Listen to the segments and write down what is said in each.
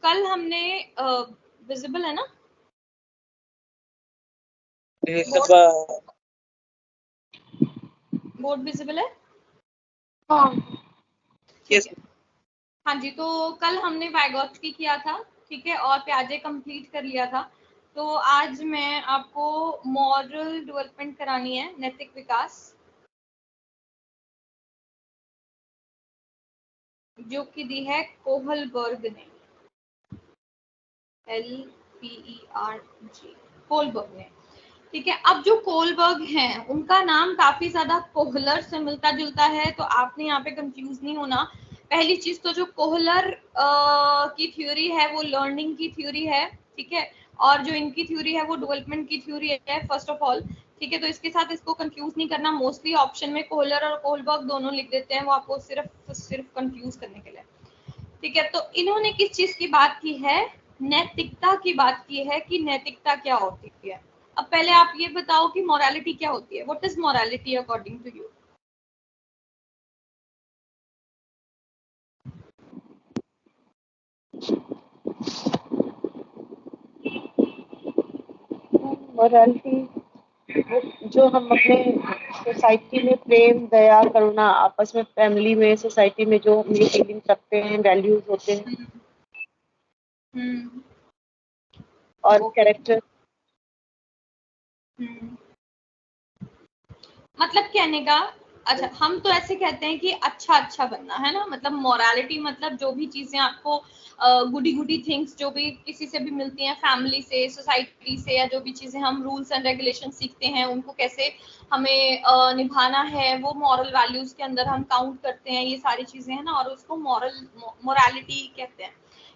कल हमने विजिबल है ना बोर्ड विजिबल है? हाँ ठीक है। हाँ जी, तो कल हमने वाइगोत्स्की किया था, ठीक है, और प्याजे कंप्लीट कर लिया था। तो आज मैं आपको मॉरल डेवलपमेंट करानी है, नैतिक विकास, जो कि दी है कोहलबर्ग ने, LPERG, कोहलबर्ग ने। ठीक है, अब जो कोहलबर्ग हैं उनका नाम काफी ज्यादा कोहलर से मिलता जुलता है, तो आपने यहाँ पे कंफ्यूज नहीं होना। पहली चीज तो जो कोहलर की थ्योरी है वो लर्निंग की थ्योरी है, ठीक है, और जो इनकी थ्योरी है वो डेवलपमेंट की थ्योरी है फर्स्ट ऑफ ऑल, ठीक है। तो इसके साथ इसको कंफ्यूज नहीं करना। मोस्टली ऑप्शन में कोहलर और कोहलबर्ग दोनों लिख देते हैं, वो आपको सिर्फ कंफ्यूज करने के लिए, ठीक है। तो इन्होंने किस चीज की बात की है? नैतिकता की बात की है कि नैतिकता क्या होती है। अब पहले आप ये बताओ कि मोरालिटी क्या होती है। What is morality according to you? Morality जो हम अपने सोसाइटी में प्रेम, दया, करुणा, आपस में, फैमिली में, सोसाइटी में जो हम फीलिंग्स रखते हैं, वैल्यूज होते हैं और कैरेक्टर। मतलब कहने का, अच्छा, हम तो ऐसे कहते हैं कि अच्छा बनना है ना, मतलब मोरालिटी मतलब जो भी चीजें आपको गुडी गुडी थिंग्स जो भी किसी से भी मिलती हैं, फैमिली से, सोसाइटी से, या जो भी चीजें हम रूल्स एंड रेगुलेशन सीखते हैं उनको कैसे हमें निभाना है, वो मॉरल वैल्यूज के अंदर हम काउंट करते हैं, ये सारी चीजें हैं ना, और उसको मोरालिटी कहते हैं,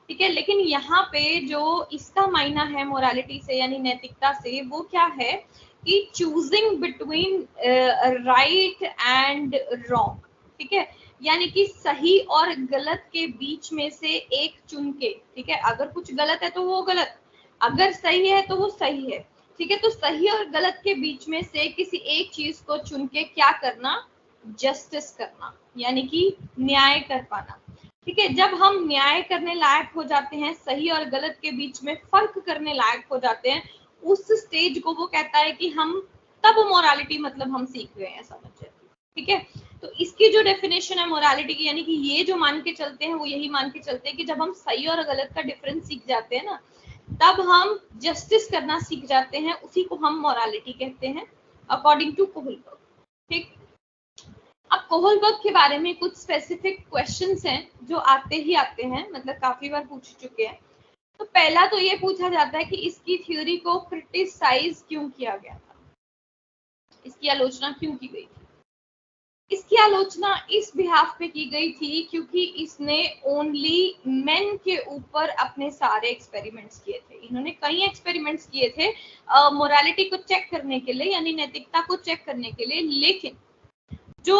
ठीक है। लेकिन यहाँ पे जो इसका मायना है मोरालिटी से यानी नैतिकता से, वो क्या है कि choosing between right and wrong, ठीक है, यानी कि सही और गलत के बीच में से एक चुन के, ठीक है, अगर कुछ गलत है तो वो गलत, अगर सही है तो वो सही है, ठीक है। तो सही और गलत के बीच में से किसी एक चीज को चुन के क्या करना? जस्टिस करना, यानी कि न्याय कर पाना, ठीक है। जब हम न्याय करने लायक हो जाते हैं, सही और गलत के बीच में फर्क करने लायक हो जाते हैं, उस स्टेज को वो कहता है कि हम तब मोरालिटी मतलब हम सीख गए हैं, समझे, ठीक है। तो इसकी जो डेफिनेशन है मोरालिटी की, यानी कि ये जो मान के चलते हैं वो यही मान के चलते हैं कि जब हम सही और गलत का डिफरेंस सीख जाते हैं ना, तब हम जस्टिस करना सीख जाते हैं, उसी को हम मोरालिटी कहते हैं अकॉर्डिंग टू कोहलबर्ग, ठीक। अब कोहलबर्ग के बारे में कुछ स्पेसिफिक क्वेश्चंस हैं जो आते ही आते हैं, मतलब काफी बार पूछ चुके हैं। तो पहला तो ये पूछा जाता है कि इसकी थ्योरी को क्रिटिसाइज क्यों किया गया था, इसकी आलोचना क्यों की गई थी? इसकी आलोचना इस बिहाफ पे की गई थी क्योंकि इसने ओनली मेन के ऊपर अपने सारे एक्सपेरिमेंट्स किए थे। इन्होंने कई एक्सपेरिमेंट्स किए थे मोरालिटी को चेक करने के लिए, यानी नैतिकता को चेक करने के लिए, लेकिन जो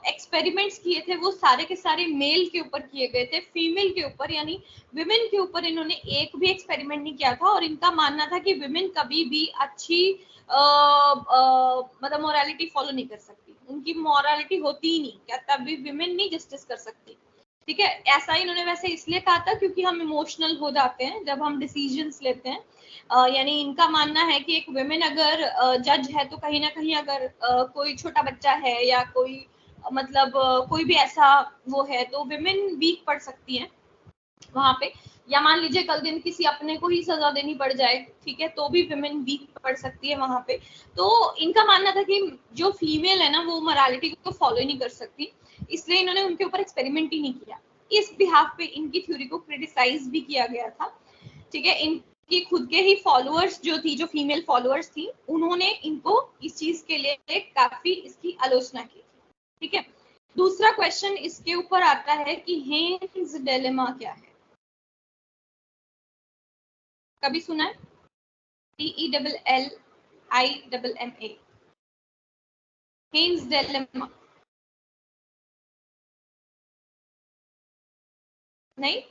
एक्सपेरिमेंट्स किए थे वो सारे के सारे मेल के ऊपर किए गए थे, फीमेल के ऊपर यानी विमेन के ऊपर इन्होंने एक भी एक्सपेरिमेंट नहीं किया था। और इनका मानना था कि विमेन कभी भी अच्छी मतलब मोरालिटी फॉलो नहीं कर सकती, उनकी मोरालिटी होती ही नहीं, क्या तभी विमेन नहीं जस्टिस कर सकती, ठीक है। ऐसा इन्होंने वैसे इसलिए कहा था क्योंकि हम इमोशनल हो जाते हैं जब हम डिसीजंस लेते हैं, यानी इनका मानना है कि एक वुमेन अगर जज है तो कहीं ना कहीं अगर कोई छोटा बच्चा है या कोई मतलब कोई भी ऐसा वो है तो वुमेन वीक पड़ सकती है वहां पे, या मान लीजिए कल दिन किसी अपने को ही सजा देनी पड़ जाए, ठीक है, तो भी वुमेन वीक पड़ सकती है वहां पे। तो इनका मानना था कि जो फीमेल है ना वो मोरालिटी को फॉलो ही नहीं कर सकती, इसलिए इन्होंने उनके ऊपर एक्सपेरिमेंट ही नहीं किया। इस बिहाफ पे इनकी थ्योरी को क्रिटिसाइज भी किया गया था, ठीक है। इनकी खुद के ही फॉलोअर्स जो थी, जो फीमेल फॉलोअर्स थी, उन्होंने इनको इस चीज के लिए काफी इसकी आलोचना की थी, ठीक है। दूसरा क्वेश्चन इसके ऊपर आता है कि हेन्स डिलेमा क्या है? कभी सुना है? DELLIMA, hence dilemma? नहीं,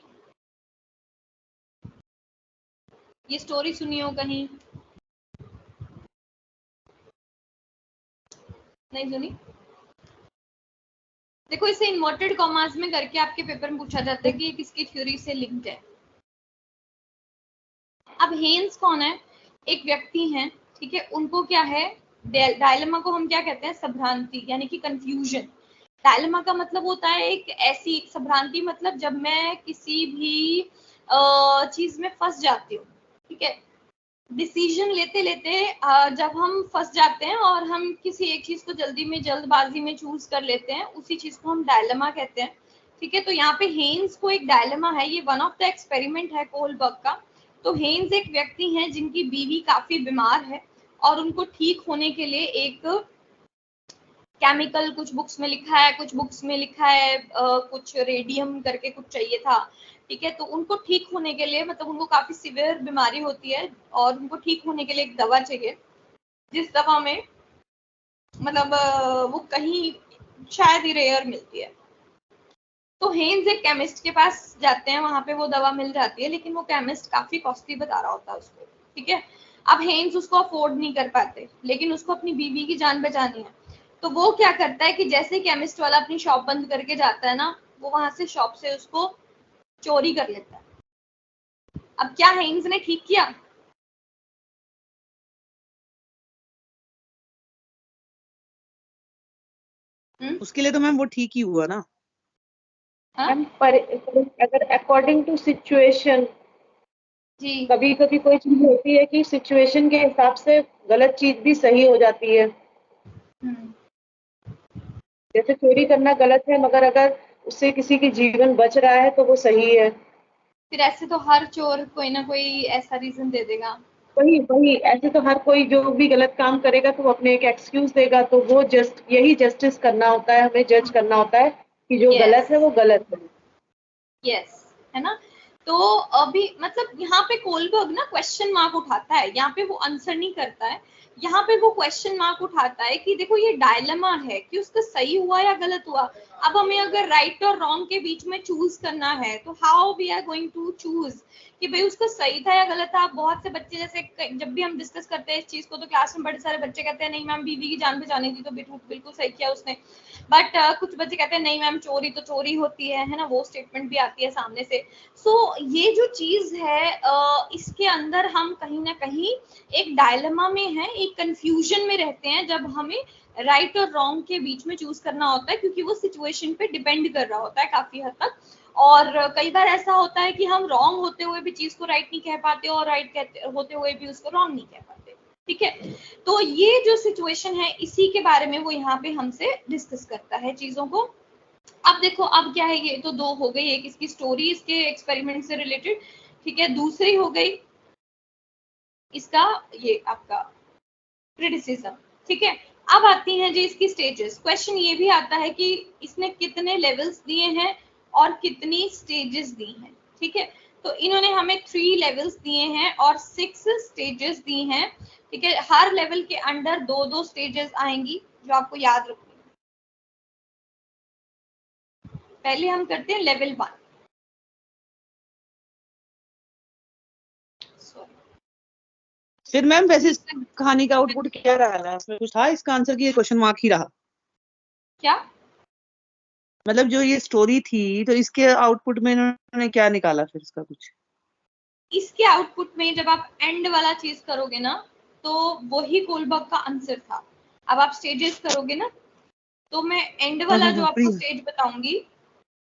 ये स्टोरी सुनी हो कहीं? नहीं सुनी? देखो, इसे इन्वर्टेड कॉमास में करके आपके पेपर में पूछा जाता है कि ये किसकी थ्योरी से लिंक्ड है। अब हेन्स कौन है? एक व्यक्ति हैं, ठीक है, उनको क्या है, डायलेमा को हम क्या कहते हैं? संभ्रांति, यानी कि कंफ्यूजन। डायलेमा का मतलब होता है एक ऐसी संभ्रांति, मतलब जब मैं किसी भी चीज में फंस जाती हूँ, ठीक है, डिसीजन लेते लेते जब हम फंस जाते हैं और हम किसी एक चीज को जल्दबाजी में चूज कर लेते हैं, उसी चीज को हम डायलेमा कहते हैं, ठीक है। तो यहाँ पे हेन्स को एक डायलेमा है, ये वन ऑफ द एक्सपेरिमेंट है कोलबर्ग का। तो हेन्स एक व्यक्ति हैं जिनकी बीवी काफी बीमार है और उनको ठीक होने के लिए एक केमिकल, कुछ बुक्स में लिखा है, कुछ बुक्स में लिखा है कुछ रेडियम करके कुछ चाहिए था, ठीक है। तो उनको ठीक होने के लिए, मतलब उनको काफी सीवियर बीमारी होती है और उनको ठीक होने के लिए एक दवा चाहिए, जिस दवा में मतलब वो कहीं शायद ही रेयर मिलती है। तो हेन्स एक केमिस्ट के पास जाते हैं, वहां पे वो दवा मिल जाती है, लेकिन वो केमिस्ट काफी कॉस्टली बता रहा होता है उसको, ठीक है। अब हेन्स उसको अफोर्ड नहीं कर पाते, लेकिन उसको अपनी बीवी की जान बचानी है। तो वो क्या करता है कि जैसे केमिस्ट वाला अपनी शॉप बंद करके जाता है ना, वो वहां से शॉप से उसको चोरी कर लेता है। अब क्या हेन्स ने ठीक किया? उसके लिए तो मैम वो ठीक ही हुआ ना। मैम पर अगर अकॉर्डिंग टू सिचुएशन, जी, कभी कभी कोई चीज होती है कि सिचुएशन के हिसाब से गलत चीज भी सही हो जाती है। जैसे चोरी करना गलत है, मगर अगर उससे किसी की जीवन बच रहा है तो वो सही है। फिर ऐसे तो हर चोर कोई ना कोई ऐसा रीजन दे देगा। वही ऐसे तो हर कोई जो भी गलत काम करेगा तो वो अपने एक एक्सक्यूज देगा, तो वो यही जस्टिस करना होता है, हमें जज करना होता है कि जो गलत है वो गलत है। यस, है ना। तो अभी मतलब यहाँ पे कोलबर्ग ना क्वेश्चन मार्क उठाता है, यहाँ पे वो आंसर नहीं करता है, यहाँ पे वो क्वेश्चन मार्क उठाता है कि देखो ये डायलेमा है कि उसका सही हुआ या गलत हुआ। अब हमें अगर राइट और रॉन्ग के बीच में चूज करना है, तो how we are going to choose कि भाई उसका सही था या गलत था। बहुत से बच्चे, जैसे जब भी हम डिस्कस करते हैं इस चीज को, तो क्लास में बड़े सारे बच्चे कहते हैं नहीं मैम बीवी की जान बचानी थी, तो बिल्कुल सही किया उसने। बट कुछ बच्चे कहते हैं नहीं मैम चोरी तो चोरी होती है ना, वो स्टेटमेंट भी आती है सामने से। सो ये जो चीज है इसके अंदर हम कहीं ना कहीं एक डायलेमा में है, एक कंफ्यूजन में रहते हैं जब हमें राइट और रॉन्ग के बीच में चूज करना होता है, क्योंकि वो सिचुएशन पे डिपेंड कर रहा होता है काफी हद तक। और कई बार ऐसा होता है कि हम रॉन्ग होते हुए भी चीज को राइट नहीं कह पाते और राइट होते हुए भी उसको रॉन्ग नहीं कह पाते, ठीक है। तो ये जो सिचुएशन है इसी के बारे में वो यहाँ पे हमसे डिस्कस करता है चीजों को। अब देखो अब क्या है, ये तो दो हो गई, एक इसकी स्टोरी इसके एक्सपेरिमेंट से रिलेटेड, ठीक है। दूसरी हो गई इसका ये आपका क्रिटिसिज्म, ठीक है। अब आती हैं जी इसकी स्टेजेस। क्वेश्चन ये भी आता है कि इसने कितने लेवल्स दिए हैं और कितनी स्टेजेस दी हैं, ठीक है। तो इन्होंने हमें 3 लेवल्स दिए हैं और 6 स्टेजेस दी हैं, ठीक है। हर लेवल के अंडर 2-2 स्टेजेस आएंगी जो आपको याद रखनी है। पहले हम करते हैं लेवल 1। फिर मैम वैसे इस कहानी का आउटपुट क्या रहा? इसमें कुछ था इसका आंसर कि ये क्वेश्चन मार्क ही रहा? क्या मतलब जो ये स्टोरी थी तो इसके आउटपुट में इन्होंने क्या निकाला फिर इसका कुछ? इसके आउटपुट में जब आप एंड वाला चीज करोगे ना, तो वही कोलबर्ग का आंसर था। अब आप स्टेजेस करोगे ना, तो मैं एंड वाला जो आपको स्टेज बताऊंगी,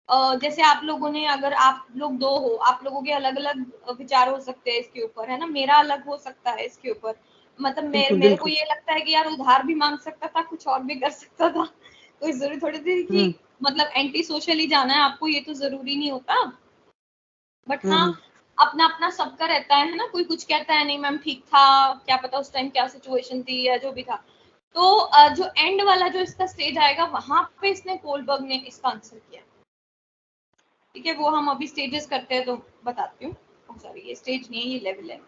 जैसे आप लोगों ने, अगर आप लोग 2 हो, आप लोगों के अलग अलग विचार हो सकते हैं इसके ऊपर, है ना, मेरा अलग हो सकता है इसके ऊपर। मतलब मेरे को ये लगता है कि यार उधार भी मांग सकता था, कुछ और भी कर सकता था, कोई जरूरी थोड़ी थी कि मतलब एंटी सोशल ही जाना है आपको, ये तो जरूरी नहीं होता। बट हाँ, अपना अपना सबका रहता है ना, कोई कुछ कहता है नहीं मैम ठीक था, क्या पता उस टाइम क्या सिचुएशन थी या जो भी था। तो जो एंड वाला जो इसका स्टेज आएगा, वहां पे इसने कोलबर्ग ने इसका आंसर किया, ठीक है। वो हम अभी स्टेजेस करते हैं तो बताती हूँ। सॉरी ये स्टेज नहीं है, ये लेवल है।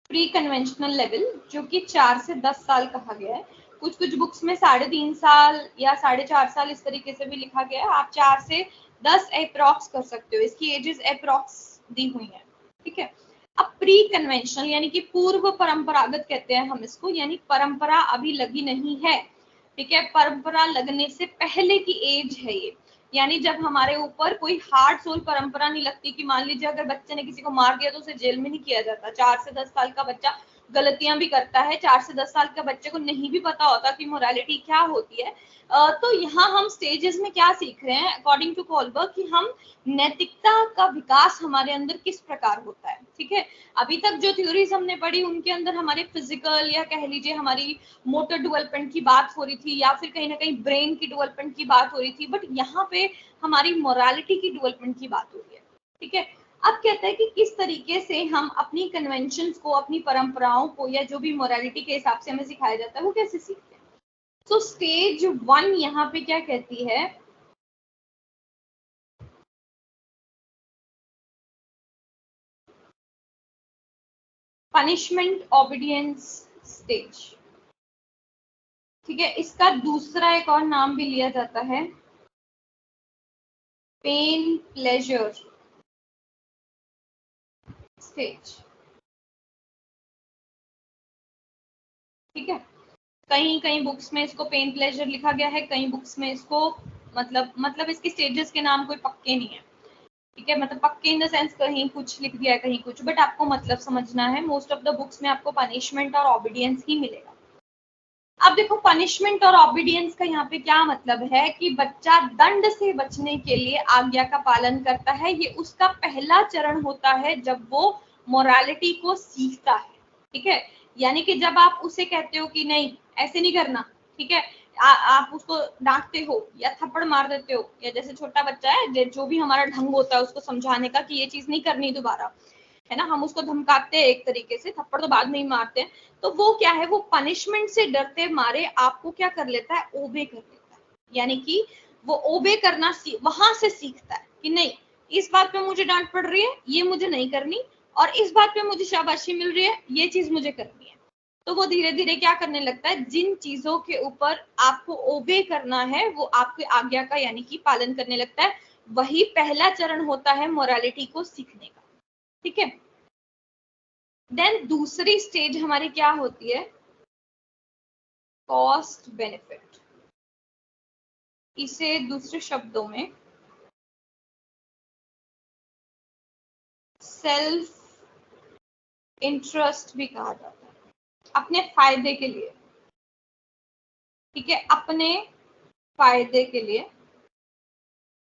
प्री कन्वेंशनल लेवल, जो कि 4 से 10 साल कहा गया है। कुछ बुक्स में 3.5 साल या 4.5 साल इस तरीके से भी लिखा गया है। आप 4 से 10 अप्रॉक्स कर सकते हो, इसकी एजेस अप्रॉक्स दी हुई है, ठीक है। अब प्री कन्वेंशनल यानी कि पूर्व परंपरागत कहते हैं हम इसको, यानी परंपरा अभी लगी नहीं है, ठीक है। परंपरा लगने से पहले की एज है ये। यानी जब हमारे ऊपर कोई हार्ड सोल परंपरा नहीं लगती कि मान लीजिए अगर बच्चे ने किसी को मार दिया तो उसे जेल में नहीं किया जाता। 4 से 10 साल का बच्चा गलतियां भी करता है, 4 से 10 साल के बच्चे को नहीं भी पता होता कि मोरालिटी क्या होती है। तो यहाँ हम स्टेजेस में क्या सीख रहे हैं अकॉर्डिंग टू कोलबर्ग कि हम नैतिकता का विकास हमारे अंदर किस प्रकार होता है। ठीक है, अभी तक जो थ्योरीज हमने पढ़ी उनके अंदर हमारे फिजिकल या कह लीजिए हमारी मोटर डेवलपमेंट की बात हो रही थी या फिर कहीं ना कहीं ब्रेन की डेवलपमेंट की बात हो रही थी, बट यहाँ पे हमारी मोरालिटी की डेवलपमेंट की बात हो रही है। ठीक है, अब कहता है कि किस तरीके से हम अपनी कन्वेंशंस को, अपनी परंपराओं को, या जो भी मोरालिटी के हिसाब से हमें सिखाया जाता है वो कैसे सीखते हैं। तो स्टेज 1 यहाँ पे क्या कहती है, पनिशमेंट ओबीडियंस स्टेज। ठीक है, इसका दूसरा एक और नाम भी लिया जाता है पेन प्लेजर स्टेज। ठीक है, कहीं कहीं बुक्स में इसको पेन प्लेजर लिखा गया है, कहीं बुक्स में इसको मतलब इसके स्टेजेस के नाम कोई पक्के नहीं है। ठीक है, मतलब पक्के इन द सेंस कहीं कुछ लिख दिया है कहीं कुछ, बट आपको मतलब समझना है। मोस्ट ऑफ द बुक्स में आपको पनिशमेंट और ओबीडियंस ही मिलेगा। अब देखो पनिशमेंट और ओबीडियंस का यहाँ पे क्या मतलब है कि बच्चा दंड से बचने के लिए आज्ञा का पालन करता है। ये उसका पहला चरण होता है जब वो मोरालिटी को सीखता है। ठीक है, यानी कि जब आप उसे कहते हो कि नहीं ऐसे नहीं करना, ठीक है, आप उसको डांटते हो या थप्पड़ मार देते हो, या जैसे छोटा बच्चा है जो भी हमारा ढंग होता है उसको समझाने का कि ये चीज नहीं करनी दोबारा, है ना, हम उसको धमकाते हैं एक तरीके से, थप्पड़ तो बाद में ही मारते हैं। तो वो क्या है, वो पनिशमेंट से डरते मारे आपको क्या कर लेता है, ओबे कर लेता है। यानी कि वो ओबे करना वहां से सीखता है कि नहीं इस बात पे मुझे डांट पड़ रही है, ये मुझे नहीं करनी, और इस बात पे मुझे शाबाशी मिल रही है, ये चीज मुझे करनी है। तो वो धीरे धीरे क्या करने लगता है, जिन चीजों के ऊपर आपको ओबे करना है वो आपकी आज्ञा का यानी कि पालन करने लगता है। वही पहला चरण होता है मोरालिटी को सीखने का। ठीक है, देन दूसरी स्टेज हमारी क्या होती है, कॉस्ट बेनिफिट। इसे दूसरे शब्दों में सेल्फ इंटरेस्ट भी कहा जाता है, अपने फायदे के लिए। ठीक है, अपने फायदे के लिए,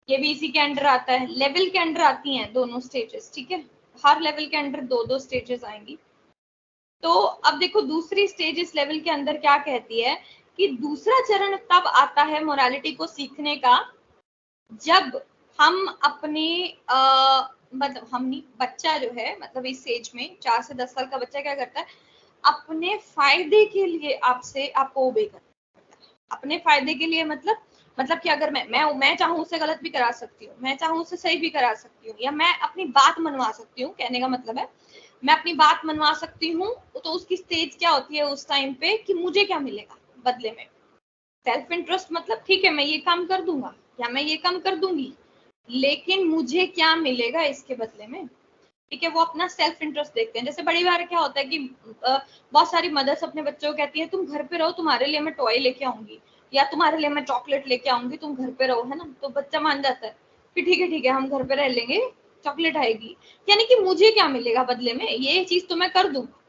ये भी इसी के अंडर आता है। लेवल के अंडर आती हैं दोनों स्टेजेस। ठीक है, हर लेवल के अंडर दो दो स्टेजेस आएंगी। तो अब देखो दूसरी स्टेज इस लेवल के अंदर क्या कहती है कि दूसरा चरण तब आता है मोरालिटी को सीखने का जब हम अपने मतलब हम नहीं, बच्चा जो है मतलब इस एज में 4 से 10 साल का बच्चा क्या करता है, अपने फायदे के लिए आपको ओबे करता है। अपने फायदे के लिए मतलब कि अगर मैं चाहूँ उससे गलत भी करा सकती हूँ, मैं चाहूँ उससे सही भी करा सकती हूँ, या मैं अपनी बात मनवा सकती हूँ। कहने का मतलब है मैं अपनी बात मनवा सकती हूँ। तो उसकी स्टेज क्या होती है उस टाइम पे कि मुझे क्या मिलेगा बदले में। सेल्फ इंटरेस्ट मतलब ठीक है मैं ये काम कर दूंगा या मैं ये काम कर दूंगी, लेकिन मुझे क्या मिलेगा इसके बदले में। ठीक है, वो अपना सेल्फ इंटरेस्ट देखते हैं। जैसे बड़ी बार क्या होता है कि बहुत सारी मदर्स अपने बच्चों को कहती है तुम घर पे रहो, तुम्हारे लिए मैं टॉय लेके आऊंगी या तुम्हारे लिए मैं चॉकलेट लेके आऊंगी, तुम घर पे रहो, है ना। तो बच्चा मान जाता है कि ठीक है हम घर पे रह लेंगे, चॉकलेट आएगी, यानी कि मुझे क्या मिलेगा बदले में, ये चीज तो मैं कर दूंगा।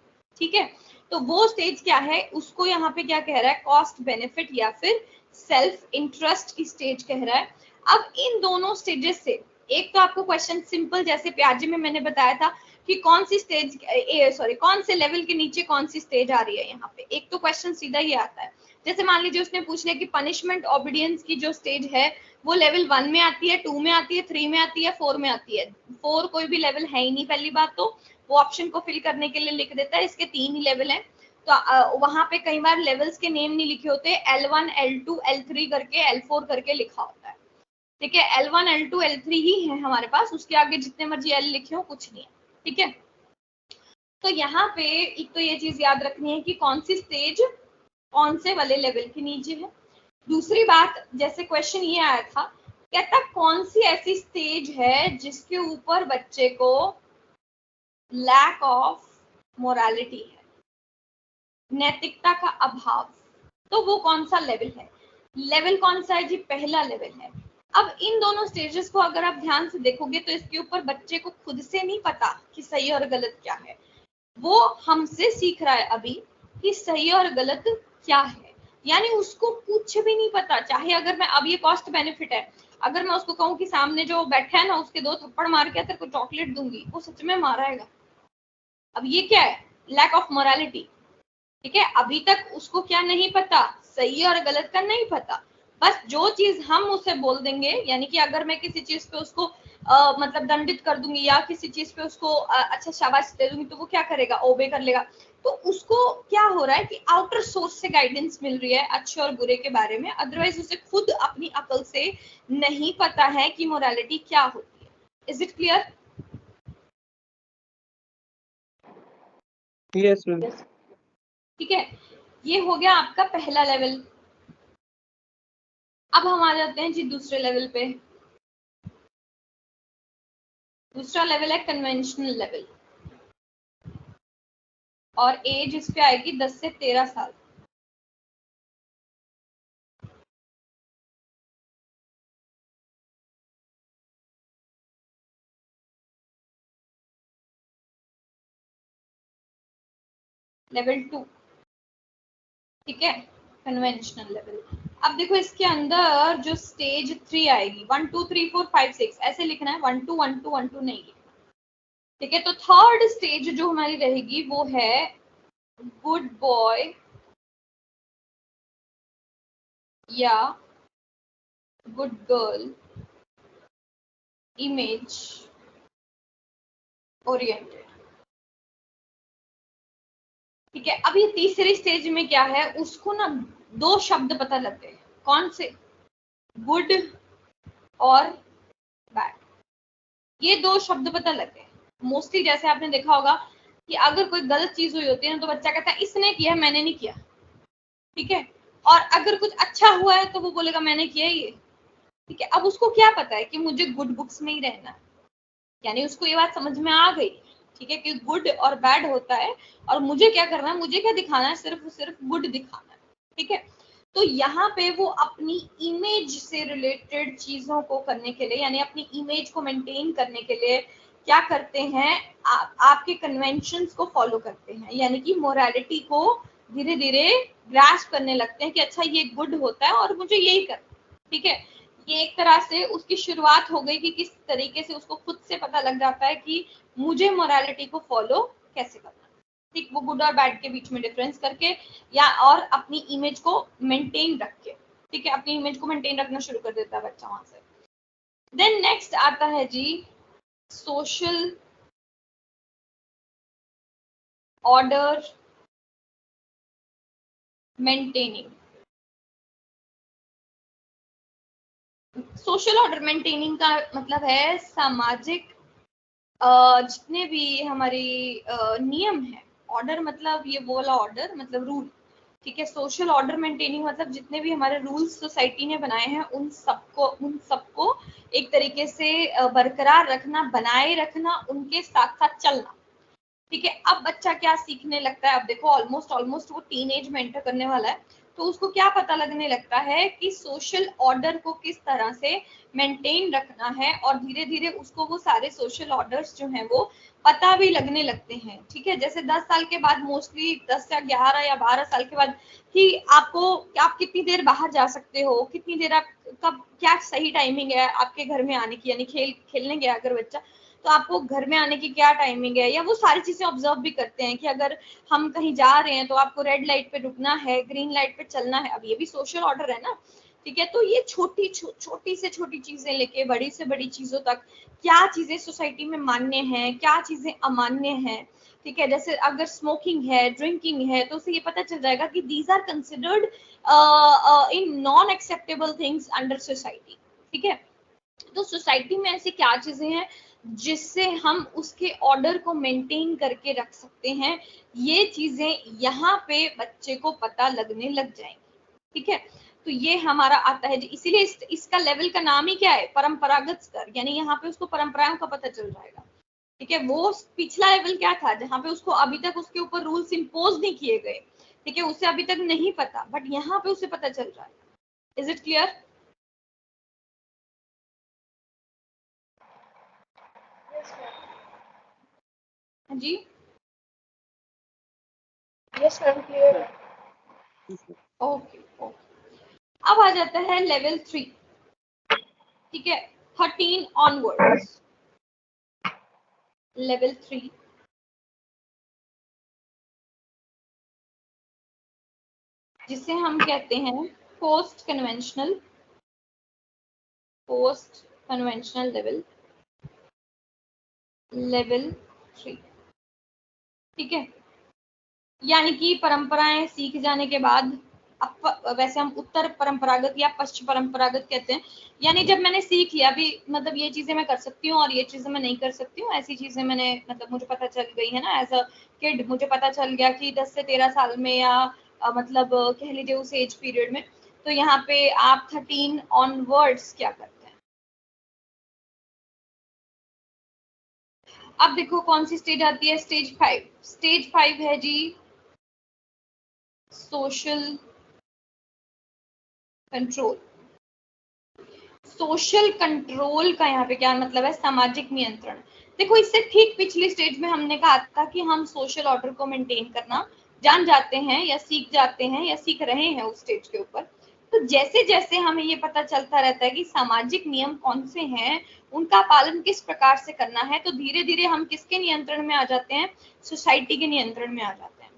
ठीक है, तो वो स्टेज क्या है, उसको यहाँ पे क्या कह रहा है, कॉस्ट बेनिफिट या फिर सेल्फ इंटरेस्ट की स्टेज कह रहा है। अब इन दोनों स्टेजेस से एक तो आपको क्वेश्चन सिंपल जैसे प्याजी में मैंने बताया था कि कौन सी स्टेज कौन से लेवल के नीचे कौन सी स्टेज आ रही है, यहाँ पे एक तो क्वेश्चन सीधा ही आता है। जैसे मान लीजिए उसने पूछ लिया कि पनिशमेंट ओबीडियंस की जो स्टेज है वो लेवल 1 में आती है, 2 में आती है, 3 में आती है, 4 में आती है। 4 कोई भी लेवल है ही नहीं, पहली बात तो वो ऑप्शन को फिल करने के लिए लिख देता है इसके 3 ही लेवल हैं। तो वहां पे कई बार लेवल्स के नेम नहीं लिखे होते, L1 L2 L3 करके L4 करके लिखा होता है। ठीक है, L1 L2 L3 ही है हमारे पास, उसके आगे जितने मर्जी L लिखे हो कुछ नहीं है। ठीक है, तो यहाँ पे एक तो ये चीज याद रखनी है कि कौन सी स्टेज कौन से वाले लेवल के नीचे है। दूसरी बात, जैसे क्वेश्चन ये आया था, कहता कौन सी ऐसी स्टेज है जिसके ऊपर बच्चे को लैक ऑफ मोरालिटी है, नैतिकता का अभाव, तो वो कौन सा लेवल है। लेवल कौन सा है जी, पहला लेवल है। अब इन दोनों स्टेजेस को अगर आप ध्यान से देखोगे तो इसके ऊपर बच्चे को खुद से नहीं पता कि सही और गलत क्या है, वो हमसे सीख रहा है अभी कि सही और गलत क्या है। यानी उसको कुछ भी नहीं पता, चाहे अगर मैं, अब ये कॉस्ट बेनिफिट है, अगर मैं उसको कहूँ कि सामने जो बैठा है ना उसके 2 थप्पड़ मार के तेरे को चॉकलेट दूंगी, वो सच में माराएगा। अब ये क्या है? Lack of morality. ठीक है, अभी तक उसको क्या नहीं पता, सही और गलत का नहीं पता। बस जो चीज हम उसे बोल देंगे, यानी कि अगर मैं किसी चीज पे उसको मतलब दंडित कर दूंगी या किसी चीज पे उसको अच्छा शाबाश दे दूंगी, तो वो क्या करेगा? ओबे कर लेगा। तो उसको क्या हो रहा है कि आउटर सोर्स से गाइडेंस मिल रही है अच्छे और बुरे के बारे में, अदरवाइज उसे खुद अपनी अकल से नहीं पता है कि मोरालिटी क्या होती है। Is it clear? Yes ma'am. ठीक है, ये हो गया आपका पहला लेवल। अब हम आ जाते हैं जी दूसरे लेवल पे। दूसरा लेवल है कन्वेंशनल लेवल, और एज इस पे आएगी 10 से 13 साल। लेवल 2, ठीक है, कन्वेंशनल लेवल। अब देखो इसके अंदर जो स्टेज 3 आएगी, 1 2 3 4 5 6 ऐसे लिखना है, 1 2 1 2 1 2 नहीं लिखना। ठीक है, तो थर्ड स्टेज जो हमारी रहेगी वो है गुड बॉय या गुड गर्ल इमेज ओरिएंटेड। ठीक है, अब ये तीसरी स्टेज में क्या है, उसको ना 2 शब्द पता लग गए। कौन से? गुड और बैड, ये 2 शब्द पता लग गए। मोस्टली जैसे आपने देखा होगा कि अगर कोई गलत चीज हुई होती है ना, तो बच्चा कहता है इसने किया, मैंने नहीं किया। ठीक है, और अगर कुछ अच्छा हुआ है तो वो बोलेगा मैंने किया ये। ठीक है, अब उसको क्या पता है कि मुझे गुड बुक्स में ही रहना है, यानी उसको ये बात समझ में आ गई। ठीक है, कि गुड और बैड होता है, और मुझे क्या करना है, मुझे क्या दिखाना है, सिर्फ सिर्फ गुड दिखाना है। ठीक है, तो यहाँ पे वो अपनी इमेज से रिलेटेड चीजों को करने के लिए, यानी अपनी इमेज को मेंटेन करने के लिए क्या करते हैं, आपके कन्वेंशंस को फॉलो करते हैं, यानी कि मोरालिटी को धीरे धीरे ग्रास्प करने लगते हैं कि अच्छा ये गुड होता है और मुझे यही करना। ठीक है, ये एक तरह से उसकी शुरुआत हो गई कि किस तरीके से उसको खुद से पता लग जाता है कि मुझे मोरालिटी को फॉलो कैसे करना। ठीक, वो गुड और बैड के बीच में डिफरेंस करके या और अपनी इमेज को मेंटेन रख के। ठीक है, अपनी इमेज को मेंटेन रखना शुरू कर देता है बच्चा वहां से। देन नेक्स्ट आता है जी social order maintaining. Social order maintaining का मतलब है सामाजिक जितने भी हमारी नियम है, ऑर्डर मतलब ये वो वाला ऑर्डर मतलब रूल। ठीक है, सोशल ऑर्डर मेंटेनिंग मतलब जितने भी हमारे रूल्स सोसाइटी ने बनाए हैं उन सबको एक तरीके से बरकरार रखना, बनाए रखना, उनके साथ साथ चलना। ठीक है, अब बच्चा क्या सीखने लगता है, अब देखो ऑलमोस्ट वो टीनेज में एंटर करने वाला है, तो उसको क्या पता लगने लगता है कि सोशल ऑर्डर को किस तरह से मेंटेन रखना है, और धीरे धीरे उसको वो सारे सोशल ऑर्डर्स जो हैं वो पता भी लगने लगते हैं। ठीक है, जैसे 10 साल के बाद, मोस्टली 10 या 11 या 12 साल के बाद, कि आपको आप कितनी देर बाहर जा सकते हो, कितनी देर आप कब, क्या सही टाइमिंग है आपके घर में आने की, यानी खेलने गया अगर बच्चा, तो आपको घर में आने की क्या टाइमिंग है, या वो सारी चीजें ऑब्जर्व भी करते हैं कि अगर हम कहीं जा रहे हैं तो आपको रेड लाइट पे रुकना है, ग्रीन लाइट पे चलना है। अब ये भी सोशल ऑर्डर है ना। ठीक है, तो ये छोटी से छोटी चीजें लेके बड़ी से बड़ी चीजों तक क्या चीजें सोसाइटी में मान्य हैं, क्या चीजें अमान्य हैं। ठीक है, जैसे अगर स्मोकिंग है, ड्रिंकिंग है, तो उसे ये पता चल जाएगा कि these are considered in non acceptable things under society. ठीक है, तो सोसाइटी में ऐसी क्या चीजें हैं जिससे हम उसके ऑर्डर को मेंटेन करके रख सकते हैं, ये चीजें यहाँ पे बच्चे को पता लगने लग जाएंगी। ठीक है, तो ये हमारा आता है, इसीलिए इसका लेवल का नाम ही क्या है, परंपरागत स्तर, यानी यहाँ पे उसको परंपराओं का पता चल जाएगा। ठीक है, वो पिछला लेवल क्या था जहाँ पे उसको अभी तक उसके ऊपर रूल्स इम्पोज नहीं किए गए। ठीक है, उसे अभी तक नहीं पता, बट यहाँ पे उसे पता चल जाएगा। Is it clear? जी यस मैम, क्लियर है। Okay okay. अब आ जाता है लेवल 3, ठीक है, 13 ऑनवर्ड्स। लेवल 3 जिसे हम कहते हैं पोस्ट कन्वेंशनल लेवल, लेवल 3, ठीक है। यानी कि परंपराएं सीख जाने के बाद, वैसे हम उत्तर परंपरागत या पश्चिम परंपरागत कहते हैं, यानी जब मैंने सीख लिया भी, मतलब ये चीजें मैं कर सकती हूँ और ये चीजें मैं नहीं कर सकती हूँ, ऐसी चीजें मैंने, मतलब मुझे पता चल गई है ना, एज अ किड मुझे पता चल गया कि 10 से 13 साल में, या मतलब कह लीजिए उस एज पीरियड में, तो यहाँ पे आप 13 ऑनवर्ड्स क्या करते हैं। अब देखो कौन सी स्टेज आती है, स्टेज 5। स्टेज 5 है जी सोशल कंट्रोल। सोशल कंट्रोल का यहाँ पे क्या मतलब है, सामाजिक नियंत्रण। देखो इससे ठीक पिछली स्टेज में हमने कहा था कि हम सोशल ऑर्डर को मेंटेन करना जान जाते हैं या सीख जाते हैं या सीख रहे हैं उस स्टेज के ऊपर। तो जैसे जैसे हमें ये पता चलता रहता है कि सामाजिक नियम कौन से हैं, उनका पालन किस प्रकार से करना है, तो धीरे धीरे हम किसके नियंत्रण में आ जाते हैं, सोसाइटी के नियंत्रण में आ जाते हैं।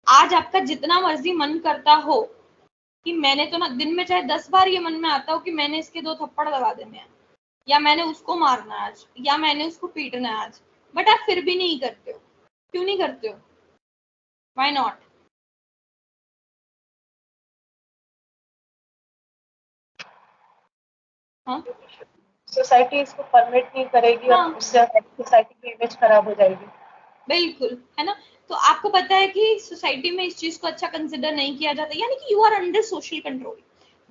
आज आपका जितना मर्जी मन करता हो कि मैंने तो ना, दिन में चाहे 10 बार ये मन में आता हो कि मैंने इसके 2 थप्पड़ लगा देने हैं, या मैंने उसको मारना है आज, या मैंने उसको पीटना है आज, बट आप फिर भी नहीं करते हो। क्यों नहीं करते हो? Why not? हाँ सोसाइटी इसको परमिट नहीं करेगी और हाँ उससे सोसाइटी की इमेज खराब हो जाएगी। बिल्कुल, है ना। तो आपको पता है कि सोसाइटी में इस चीज को अच्छा कंसिडर नहीं किया जाता, यानी कि you are under social control.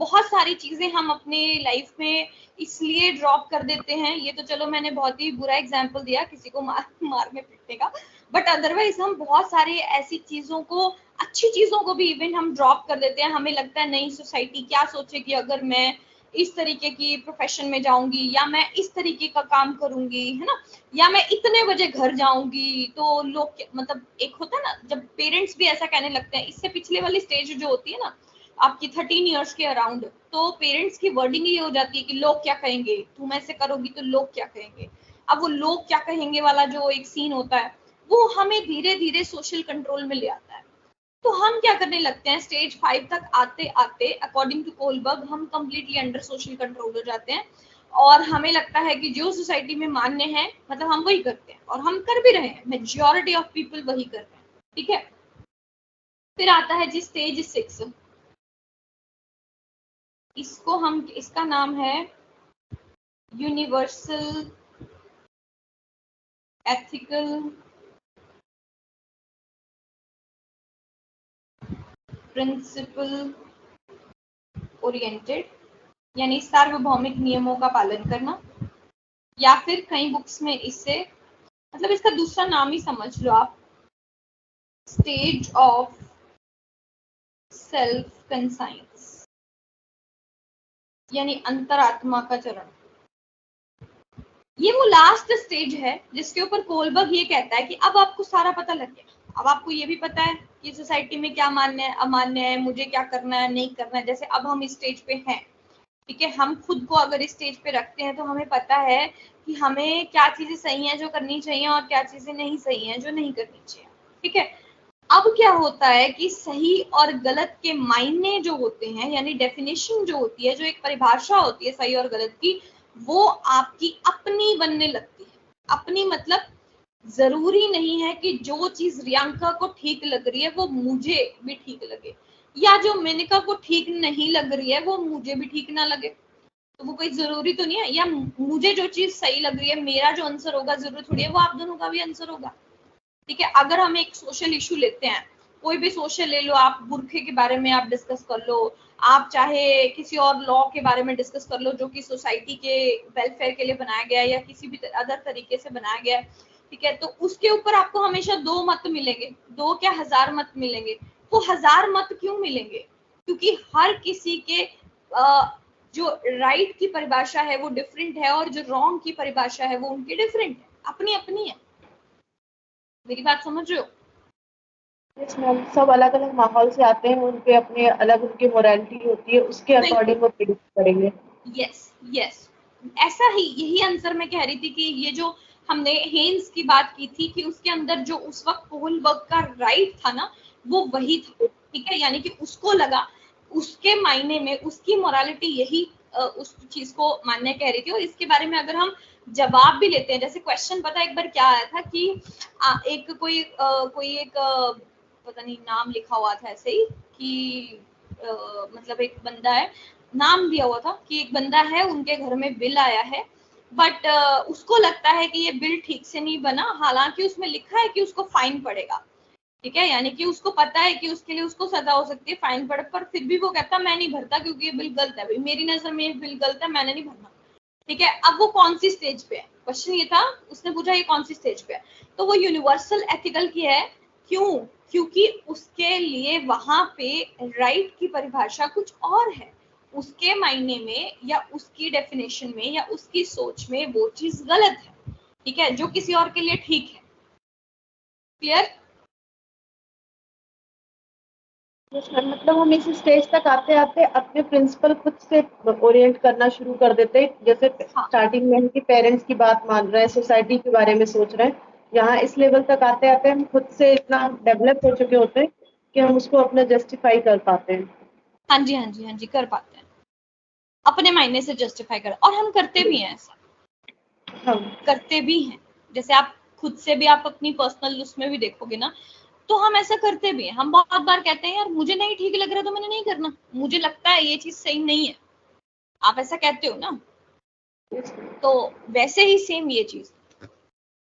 बहुत सारी चीजें हम अपने लाइफ में इसलिए ड्रॉप कर देते हैं, ये तो चलो मैंने बहुत ही बुरा एग्जांपल दिया किसी को मारने पीटने का, बट अदरवाइज हम बहुत सारी ऐसी चीजों को, अच्छी चीजों को भी इवन हम ड्रॉप कर देते हैं। हमें लगता है नहीं, सोसाइटी क्या सोचेगी अगर मैं इस तरीके की प्रोफेशन में जाऊंगी, या मैं इस तरीके का काम करूंगी, है ना, या मैं इतने बजे घर जाऊंगी तो लोग मतलब एक होता है ना, जब पेरेंट्स भी ऐसा कहने लगते हैं। इससे पिछले वाली स्टेज जो होती है ना आपकी 13 इयर्स के अराउंड, तो पेरेंट्स की वर्डिंग ये हो जाती है कि लोग क्या कहेंगे, तुम ऐसे करोगी तो लोग क्या कहेंगे। अब वो लोग क्या कहेंगे वाला जो एक सीन होता है, वो हमें धीरे धीरे सोशल कंट्रोल में ले आता है। तो हम क्या करने लगते हैं, स्टेज 5 तक आते आते अकॉर्डिंग टू कोलबर्ग हम कंप्लीटली अंडर सोशल कंट्रोल हो जाते हैं, और हमें लगता है कि जो सोसाइटी में मान्य है, मतलब हम वही करते हैं, और हम कर भी रहे हैं, मेजॉरिटी ऑफ पीपल वही कर रहे हैं, ठीक है। फिर आता है जी स्टेज 6। इसको हम, इसका नाम है यूनिवर्सल एथिकल प्रिंसिपल ओरिएंटेड, यानी सार्वभौमिक नियमों का पालन करना, या फिर कई बुक्स में इससे, मतलब इसका दूसरा नाम ही समझ लो आप, स्टेज ऑफ सेल्फ कंसाइंस, यानी अंतरात्मा का चरण। ये वो लास्ट स्टेज है जिसके ऊपर कोलबर्ग ये कहता है कि अब आपको सारा पता लग गया, अब आपको ये भी पता है कि सोसाइटी में क्या मान्य है, अमान्य है, मुझे क्या करना है, नहीं करना है। जैसे अब हम इस स्टेज पे हैं, ठीक है, हम खुद को अगर इस स्टेज पे रखते हैं तो हमें पता है कि हमें क्या चीजें सही है जो करनी चाहिए, और क्या चीजें नहीं सही है जो नहीं करनी चाहिए, ठीक है। अब क्या होता है कि सही और गलत के मायने जो होते हैं, यानी डेफिनेशन जो होती है, जो एक परिभाषा होती है सही और गलत की, वो आपकी अपनी बनने लगती है। अपनी मतलब जरूरी नहीं है कि जो चीज रियांका को ठीक लग रही है वो मुझे भी ठीक लगे, या जो मेनका को ठीक नहीं लग रही है वो मुझे भी ठीक ना लगे। तो वो कोई जरूरी तो नहीं है, या मुझे जो चीज सही लग रही है, मेरा जो आंसर होगा, जरूरी थोड़ी है वो आप दोनों का भी आंसर होगा, ठीक है। अगर हम एक सोशल इशू लेते हैं, कोई भी सोशल ले लो आप, बुरखे के बारे में आप डिस्कस कर लो, आप चाहे किसी और लॉ के बारे में डिस्कस कर लो जो कि सोसाइटी के वेलफेयर के लिए बनाया गया है या किसी भी अदर तरीके से बनाया गया है, ठीक है। तो उसके ऊपर आपको हमेशा 2 मत मिलेंगे, 2 क्या 1000 मत मिलेंगे। वो 1000 मत क्यों मिलेंगे? क्योंकि हर किसी के जो राइट की परिभाषा है वो डिफरेंट है और जो रॉन्ग की परिभाषा है वो उनकी डिफरेंट है, अपनी अपनी है। मेरी बात समझ रहे हो? यस मैम, सब अलग अलग माहौल से आते हैं, उनके अपने अलग उनकी मोरालिटी होती है, उसके अकॉर्डिंग वो प्रिडिक्ट करेंगे। यस यस, ऐसा ही, यही आंसर मैं कह रही थी कि ये जो हमने हेन्स की बात की थी कि उसके अंदर जो उस वक्त कोहलबर्ग का राइट था ना वो वही था, ठीक है, यानी कि उसको लगा, उसके मायने में उसकी मोरालिटी यही उस चीज को मानने कह रही थी। और इसके बारे में अगर हम जवाब भी लेते हैं, जैसे क्वेश्चन पता है एक बार क्या आया था कि एक कोई एक पता नहीं नाम लिखा हुआ था ऐसे ही कि मतलब एक बंदा है, नाम दिया हुआ था कि एक बंदा है उनके घर में बिल आया है, बट उसको लगता है कि ये बिल ठीक से नहीं बना, हालांकि उसमें लिखा है कि उसको फाइन पड़ेगा, ठीक है, यानी कि उसको पता है कि उसके लिए उसको सजा हो सकती है, फाइन पड़े, पर फिर भी वो कहता मैं नहीं भरता क्योंकि ये बिल गलत है, भाई मेरी नजर में ये बिल गलत है, मैंने नहीं भरना, ठीक है। अब वो कौन सी स्टेज पे है, क्वेश्चन ये था, उसने पूछा ये कौन सी स्टेज पे है, तो वो यूनिवर्सल एथिकल की है। क्यों? क्योंकि उसके लिए वहां पे राइट की परिभाषा कुछ और है, उसके मायने में या उसकी डेफिनेशन में या उसकी सोच में वो चीज गलत है, ठीक है, जो किसी और के लिए ठीक है। क्लियर? यस मैम, मतलब हम इस स्टेज तक आते आते अपने प्रिंसिपल खुद से ओरिएंट करना शुरू कर देते हैं। जैसे हाँ स्टार्टिंग में हम कि पेरेंट्स की बात मान रहे हैं, सोसाइटी के बारे में सोच रहे हैं, यहाँ इस लेवल तक आते आते हम खुद से इतना डेवलप हो चुके होते हैं कि हम उसको अपना जस्टिफाई कर पाते हैं। हाँ जी हाँ जी हाँ जी, कर पाते हैं, अपने मायने से जस्टिफाई कर, और हम करते भी हैं ऐसा, हाँ करते भी हैं। जैसे आप खुद से भी, आप अपनी पर्सनल उसमें भी देखोगे ना, तो हम ऐसा करते भी हैं। हम बहुत बार कहते हैं यार मुझे नहीं ठीक लग रहा तो मैंने नहीं करना, मुझे लगता है ये चीज सही नहीं है, आप ऐसा कहते हो ना। तो वैसे ही सेम ये चीज,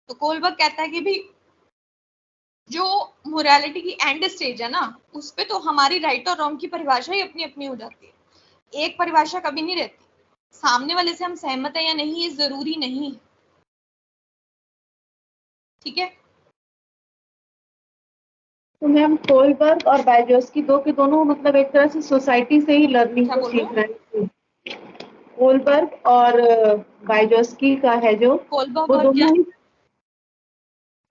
तो कोलबर्ग कहता है कि भी जो मोरालिटी की एंड स्टेज है ना, उस पे तो हमारी राइट और रॉन्ग की परिभाषा ही अपनी अपनी हो जाती है, एक परिभाषा कभी नहीं रहती। सामने वाले से हम सहमत है या नहीं ये जरूरी नहीं है, ठीक है। तो मैम कोलबर्ग और बायजोस्की दो के दोनों मतलब एक तरह से सोसाइटी से ही लर्निंग क्या को बोल रहे सीख हो? रहे हैं। कोलबर्ग और बायजोस्की का है जो, कोलबर्ग वो और क्या? दोनों ही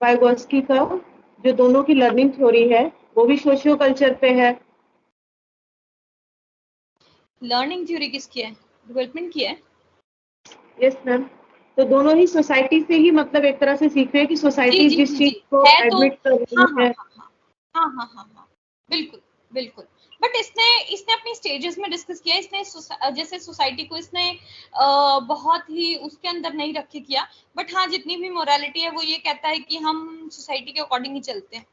वाइगोस्की का जो दोनों की लर्निंग थ्योरी है वो भी सोशियो कल्चर पे है। लर्निंग थ्योरी किसकी है? डेवलपमेंट की है। यस मैम, तो दोनों ही सोसाइटी से ही मतलब एक तरह से सीख रहे हैं कि जी सोसाइटी जी जिस जी चीज जी, को है तो। एडमिट कर हाँ रही हाँ है। हाँ हाँ हाँ हाँ हाँ हाँ, बिल्कुल बिल्कुल। बट इसने इसने अपनी स्टेजेस में डिस्कस किया, इसने जैसे सोसाइटी को इसने बहुत ही उसके अंदर नहीं रख के किया, बट हाँ जितनी भी मोरालिटी है वो ये कहता है कि हम सोसाइटी के अकॉर्डिंग ही चलते हैं,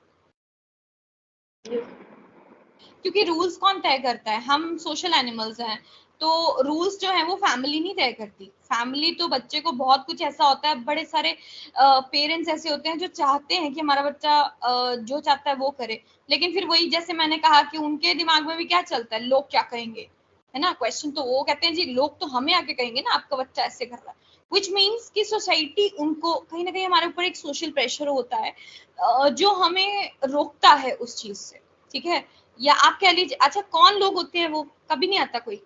क्योंकि रूल्स कौन तय करता है? हम सोशल एनिमल्स हैं, तो रूल्स जो है वो फैमिली नहीं तय करती। फैमिली तो बच्चे को, बहुत कुछ ऐसा होता है, बड़े सारे पेरेंट्स ऐसे होते हैं जो चाहते हैं कि हमारा बच्चा जो चाहता है वो करे, लेकिन फिर वही जैसे मैंने कहा कि उनके दिमाग में भी क्या चलता है, लोग क्या कहेंगे, है ना। क्वेश्चन तो वो कहते हैं जी लोग तो हमें आके कहेंगे ना आपका बच्चा ऐसे कर रहा है, विच मीन्स कि सोसाइटी उनको कहीं ना कहीं, हमारे ऊपर एक सोशल प्रेशर होता है जो हमें रोकता है उस चीज से, ठीक है। या आप कह लीजिए, अच्छा कौन लोग होते हैं वो, कभी नहीं आता कोई,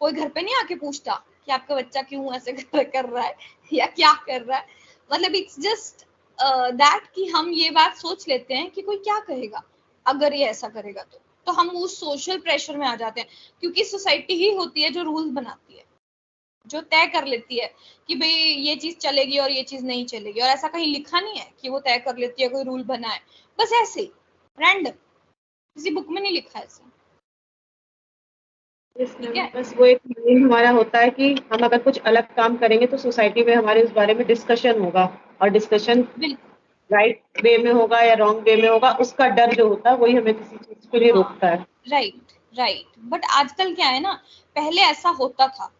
कोई घर पे नहीं आके पूछता कि आपका बच्चा क्यों ऐसे कर रहा है या क्या कर रहा है, मतलब इट्स जस्ट दैट कि हम ये बात सोच लेते हैं कि कोई क्या कहेगा अगर ये ऐसा करेगा, तो हम उस सोशल प्रेशर में आ जाते हैं, क्योंकि सोसाइटी ही होती है जो रूल्स बनाती है, जो तय कर लेती है कि भाई ये चीज चलेगी और ये चीज नहीं चलेगी, और ऐसा कहीं लिखा नहीं है कि वो तय कर लेती है, कोई रूल बनाए, बस ऐसे ही रैंडम, किसी बुक में नहीं लिखा है ऐसे, यस ठीक मैम, है। बस वो एक माइंड हमारा होता है कि हम अगर कुछ अलग काम करेंगे तो सोसाइटी में हमारे उस बारे में डिस्कशन होगा, और डिस्कशन बिल्कुल। राइट वे में होगा या रॉन्ग वे में होगा, उसका डर जो होता है वही हमें किसी चीज के लिए हाँ, रोकता है। राइट राइट, बट आजकल क्या है ना, पहले ऐसा होता था,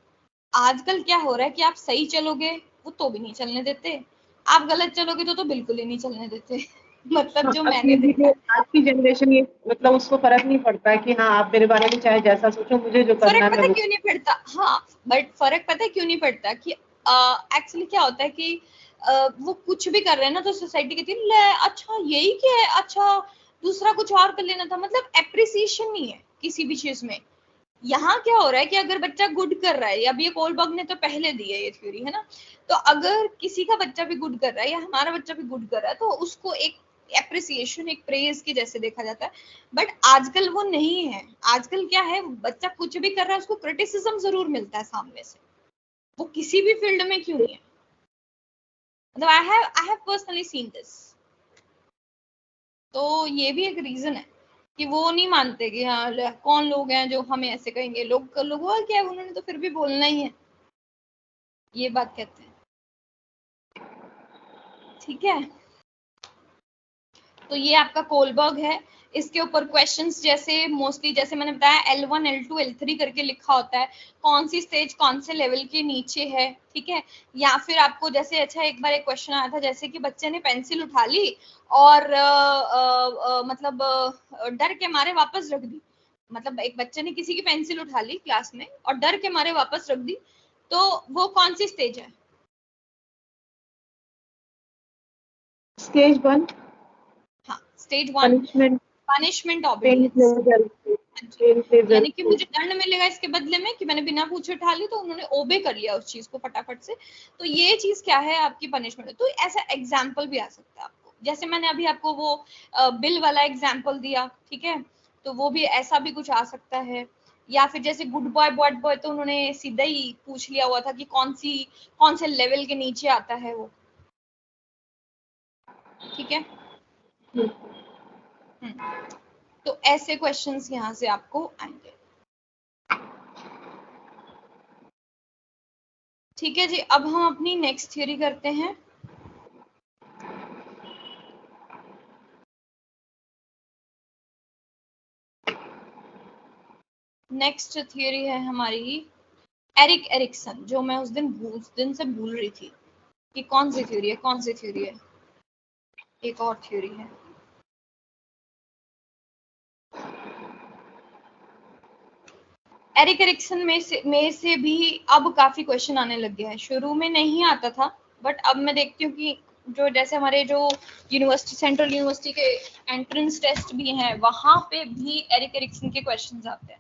आजकल क्या हो रहा है कि आप सही चलोगे वो तो भी नहीं चलने देते, आप गलत चलोगे तो बिल्कुल ही नहीं चलने देते मतलब हाँ, जो अब मैंने देखा धीरे-धीरे है। आज की जनरेशन ये मतलब उसको फ़र्क नहीं पड़ता है कि हाँ, आप मेरे बारे में चाहे जैसा सोचो, मुझे जो करना फर्क है मैं पता वो। क्यों नहीं पड़ता? हाँ, बट फर्क पता है क्यों नहीं पड़ता कि एक्चुअली क्या होता है कि वो कुछ भी कर रहे हैं ना तो सोसाइटी कहती है ले अच्छा यही क्या है, अच्छा दूसरा कुछ और कर लेना था, मतलब एप्रिसिएशन नहीं है किसी भी चीज में, यहाँ क्या हो रहा है कि अगर बच्चा गुड कर रहा है, अब ये कोलबर्ग ने तो पहले दी है ये थ्योरी, है ना, तो अगर किसी का बच्चा भी गुड कर रहा है या हमारा बच्चा भी गुड कर रहा है तो उसको एक एप्रिसिएशन, एक प्रेज की जैसे देखा जाता है। बट आजकल वो नहीं है। आजकल क्या है, बच्चा कुछ भी कर रहा है उसको क्रिटिसिज्म जरूर मिलता है सामने से, वो किसी भी फील्ड में क्यों नहीं है। मतलब I have personally seen this. तो ये भी एक रीजन है कि वो नहीं मानते कि हाँ कौन लोग हैं जो हमें ऐसे कहेंगे, लोगों क्या है, उन्होंने तो फिर भी बोलना ही है, ये बात कहते हैं। ठीक है, तो ये आपका कोलबर्ग है। इसके ऊपर क्वेश्चंस जैसे मोस्टली जैसे मैंने बताया L1 L2 L3 करके लिखा होता है, कौन सी स्टेज कौन से लेवल के नीचे है, ठीक है। या फिर आपको जैसे अच्छा एक बार एक क्वेश्चन आया था जैसे कि बच्चे ने पेंसिल उठा ली और मतलब डर के मारे वापस रख दी। मतलब एक बच्चे ने किसी की पेंसिल उठा ली क्लास में और डर के मारे वापस रख दी, तो वो कौन सी स्टेज है? स्टेज 1। हाँ, स्टेज 1 पनिशमेंट ऑब्डियंस। यानी कि मुझे दंड मिलेगा इसके बदले में कि मैंने बिना पूछे उठा ली, तो उन्होंने ओबे कर लिया उस चीज को फटाफट से, तो ये चीज क्या है आपकी पनिशमेंट। तो ऐसा एग्जाम्पल भी आ सकता है आपको, जैसे मैंने अभी आपको वो बिल वाला एग्जाम्पल दिया, ठीक है, तो वो भी ऐसा भी कुछ आ सकता है। या फिर जैसे गुड बॉय बैड बॉय, तो उन्होंने सीधा ही पूछ लिया हुआ था कि कौन से लेवल के नीचे आता है वो, ठीक है। तो ऐसे क्वेश्चंस यहाँ से आपको आएंगे। ठीक है जी, अब हम अपनी नेक्स्ट थ्योरी करते हैं। नेक्स्ट थ्योरी है हमारी एरिक एरिक्सन, जो मैं उस दिन से भूल रही थी कि कौन सी थ्योरी है। एक और थ्योरी है, एरिक एरिक्सन में से भी अब काफी क्वेश्चन आने लग गया है। शुरू में नहीं आता था, बट अब मैं देखती हूँ कि जो जैसे हमारे जो यूनिवर्सिटी, सेंट्रल यूनिवर्सिटी के एंट्रेंस टेस्ट भी हैं, वहां पे भी एरिक एरिक्सन के क्वेश्चंस आते हैं।